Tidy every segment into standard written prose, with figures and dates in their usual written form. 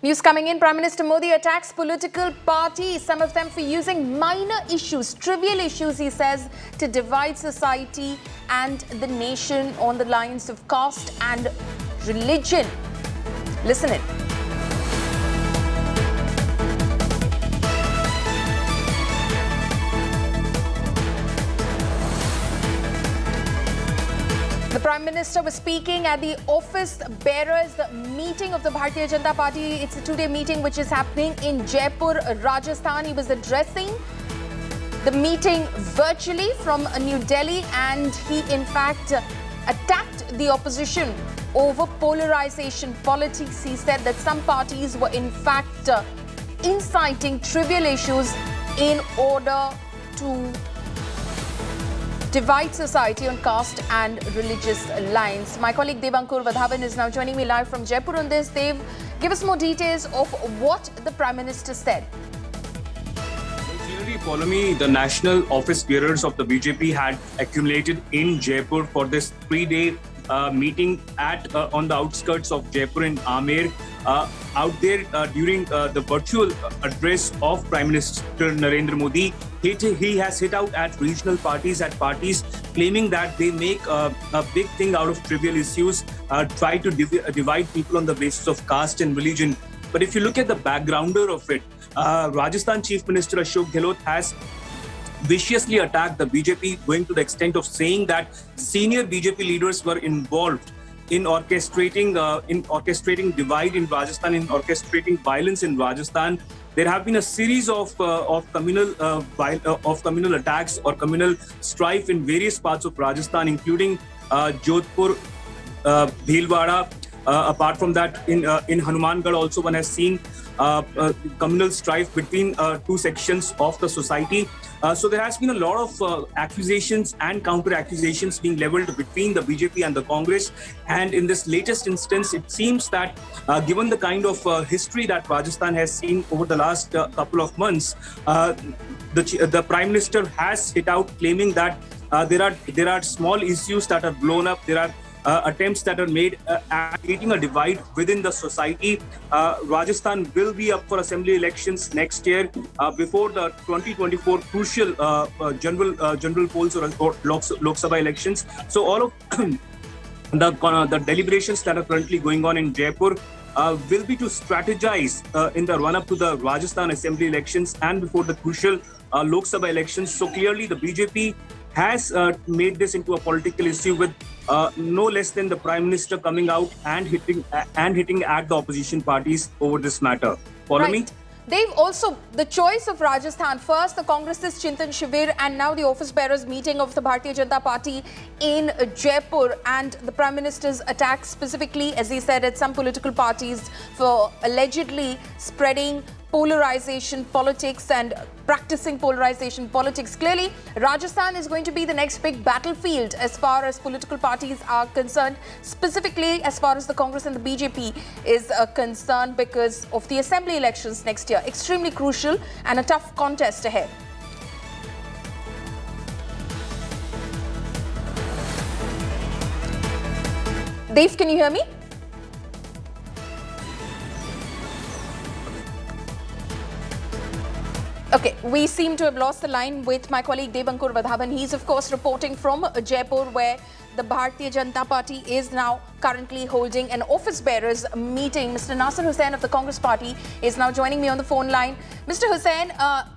News coming in, Prime Minister Modi attacks political parties, some of them for using minor issues, trivial issues, he says, to divide society and the nation on the lines of caste and religion. Listen in. The Prime Minister was speaking at the office bearers meeting of the Bharatiya Janata Party. It's a two-day meeting which is happening in Jaipur, Rajasthan. He was addressing the meeting virtually from New Delhi, and he in fact attacked the opposition over polarization politics. He said that some parties were in fact inciting trivial issues in order to divide society on caste and religious lines. My colleague Devankur Vadhavan is now joining me live from Jaipur on this. Dev, give us more details of what the Prime Minister said. Clearly, Polami, the national office bearers of the BJP had accumulated in Jaipur for this three-day meeting at on the outskirts of Jaipur in Amer. Out there during the virtual address of Prime Minister Narendra Modi, he has hit out at regional parties, claiming that they make a big thing out of trivial issues, try to divide people on the basis of caste and religion. But if you look at the backgrounder of it, Rajasthan Chief Minister Ashok Gehlot has viciously attacked the BJP, going to the extent of saying that senior BJP leaders were involved in orchestrating divide in Rajasthan, in orchestrating violence in Rajasthan. There have been a series of communal attacks or communal strife in various parts of Rajasthan, including Jodhpur, Bhilwara. Apart from that, in Hanumangarh also one has seen communal strife between two sections of the society. So there has been a lot of accusations and counter-accusations being leveled between the BJP and the Congress. And in this latest instance, it seems that given the kind of history that Rajasthan has seen over the last couple of months, the Prime Minister has hit out claiming that there are small issues that are blown up. There are attempts that are made at creating a divide within the society. Rajasthan will be up for assembly elections next year before the 2024 crucial general polls or Lok Sabha elections. So all of the deliberations that are currently going on in Jaipur will be to strategize in the run-up to the Rajasthan assembly elections and before the crucial Lok Sabha elections. So clearly the BJP has made this into a political issue with no less than the Prime Minister coming out and hitting at the opposition parties over this matter. Follow me? They've also, the choice of Rajasthan, first the Congress's Chintan Shivir and now the office bearers meeting of the Bharatiya Janata Party in Jaipur, and the Prime Minister's attack specifically, as he said, at some political parties for allegedly spreading polarization politics and practicing polarization politics. Clearly, Rajasthan is going to be the next big battlefield as far as political parties are concerned, specifically as far as the Congress and the BJP is concerned, because of the assembly elections next year. Extremely crucial and a tough contest ahead. Dev, can you hear me? Okay, we seem to have lost the line with my colleague Devankur Vadhavan. He's of course reporting from Jaipur, where the Bharatiya Janata Party is now currently holding an office bearers meeting. Mr. Nasir Hussain of the Congress Party is now joining me on the phone line. Mr. Hussain,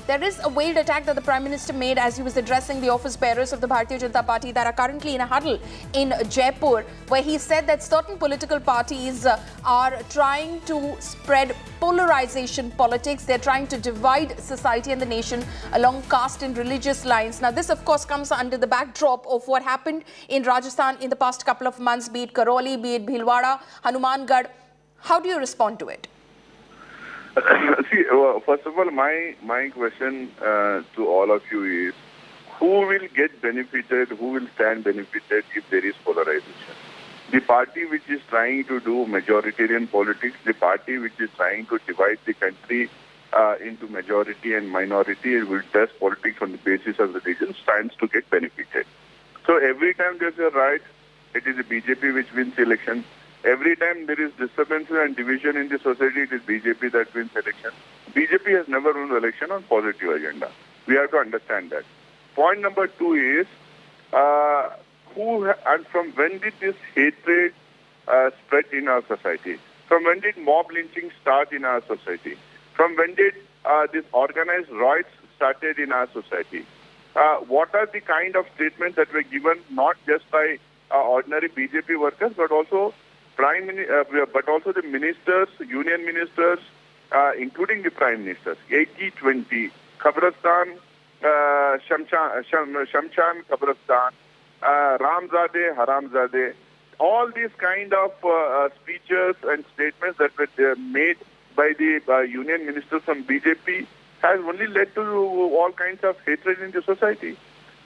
there is a veiled attack that the Prime Minister made as he was addressing the office bearers of the Bharatiya Janata Party that are currently in a huddle in Jaipur, where he said that certain political parties are trying to spread polarization politics. They're trying to divide society and the nation along caste and religious lines. Now, this of course comes under the backdrop of what happened in Rajasthan in the past couple of months, be it Karoli, be it Bhilwara, Hanumangarh. How do you respond to it? See, first of all, my question to all of you is, who will get benefited, who will stand benefited if there is polarization? The party which is trying to do majoritarian politics, the party which is trying to divide the country into majority and minority, and will does politics on the basis of religion, stands to get benefited. So every time there's a riot, it is the BJP which wins the election. Every time there is disturbance and division in the society, it is BJP that wins election. BJP has never won election on positive agenda. We have to understand that. Point number 2 is, and from when did this hatred spread in our society? From when did mob lynching start in our society? From when did this organized riots started in our society? What are the kind of statements that were given not just by ordinary BJP workers, but also the ministers, union ministers, including the prime ministers? 80-20, Khabristan, Shamshan Khabristan, Ramzade, Haramzade. All these kind of speeches and statements that were made by the union ministers from BJP has only led to all kinds of hatred in the society.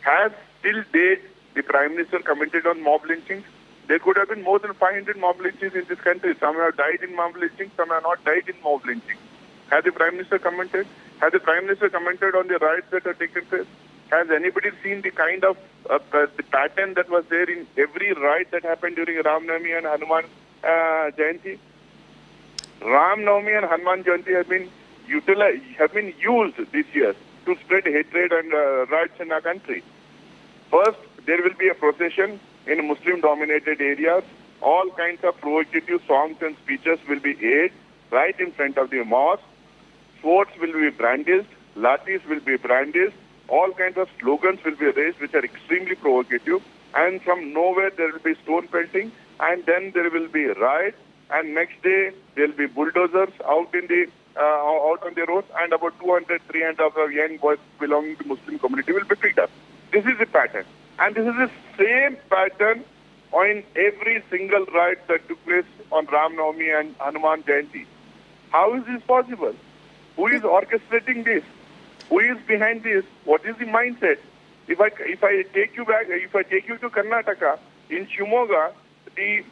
Has till date the Prime Minister commented on mob lynchings? There could have been more than 500 mob lynchings in this country. Some have died in mob lynching, some have not died in mob lynching. Has the Prime Minister commented? Has the Prime Minister commented on the riots that have taken place? Has anybody seen the kind of the pattern that was there in every riot that happened during Ram Navami and Hanuman Jayanti? Ram Navami and Hanuman Jayanti have been used this year to spread hatred and riots in our country. First, there will be a procession in Muslim-dominated areas. All kinds of provocative songs and speeches will be aired right in front of the mosque. Swords will be brandished, lathis will be brandished. All kinds of slogans will be raised which are extremely provocative, and from nowhere there will be stone pelting, and then there will be riots, and next day there will be bulldozers out on the roads, and about 200-300 of young boys belonging to Muslim community will be picked up. This is the pattern, and this is the same pattern on every single riot that took place on Ram Navami and Hanuman Jayanti. How is this possible? Who is orchestrating this? Who is behind this? What is the mindset? If I take you to Karnataka, in Shimoga, the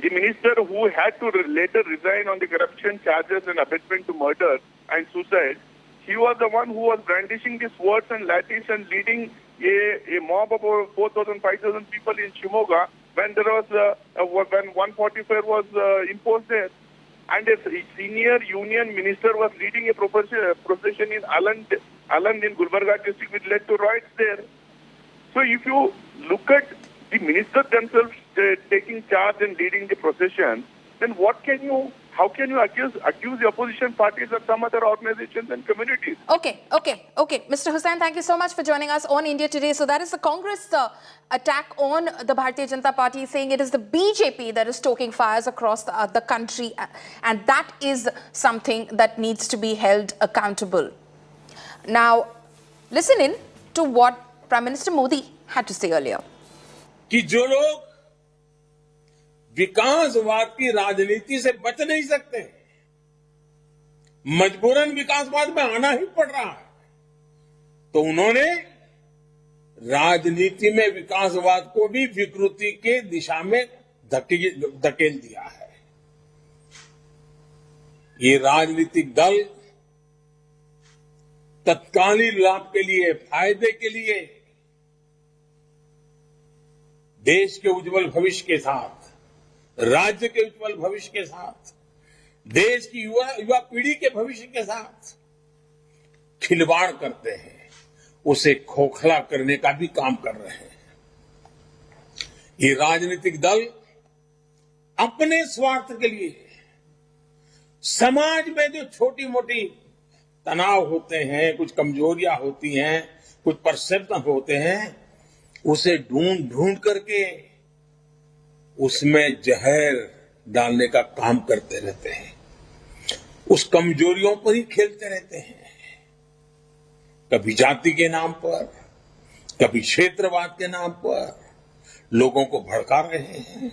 minister who had to later resign on the corruption charges and abetment to murder and suicide, he was the one who was brandishing the swords and lathis and leading a mob of over 4,000, 5,000 people in Shimoga when there was when 145 was imposed there. And a senior union minister was leading a procession in Aland in Gulbarga district, which led to riots there. So if you look at the ministers themselves taking charge and leading the procession, then how can you accuse the opposition parties or some other organizations and communities? Okay. Mr. Hussain, thank you so much for joining us on India Today. So that is the Congress attack on the Bharatiya Janata Party, saying it is the BJP that is stoking fires across the country, and that is something that needs to be held accountable. Now, listen in to what Prime Minister Modi had to say earlier. कि जो लोग विकासवाद की राजनीति से बच नहीं सकते, मजबूरन विकासवाद में आना ही पड़ रहा है, तो उन्होंने राजनीति में विकासवाद को भी विकृति के दिशा में धकेल दिया है। ये राजनीतिक दल तत्कालीन लाभ के लिए, फायदे के लिए देश के उज्जवल भविष्य के साथ, राज्य के उज्जवल भविष्य के साथ, देश की युवा पीढ़ी के भविष्य के साथ खिलवाड़ करते हैं, उसे खोखला करने का भी काम कर रहे हैं। ये राजनीतिक दल अपने स्वार्थ के लिए समाज में जो छोटी मोटी तनाव होते हैं, कुछ कमजोरियां होती हैं, कुछ परसेप्शन होते हैं, उसे ढूंढ करके उसमें जहर डालने का काम करते रहते हैं, उस कमजोरियों पर ही खेलते रहते हैं। कभी जाति के नाम पर, कभी क्षेत्रवाद के नाम पर लोगों को भड़का रहे हैं।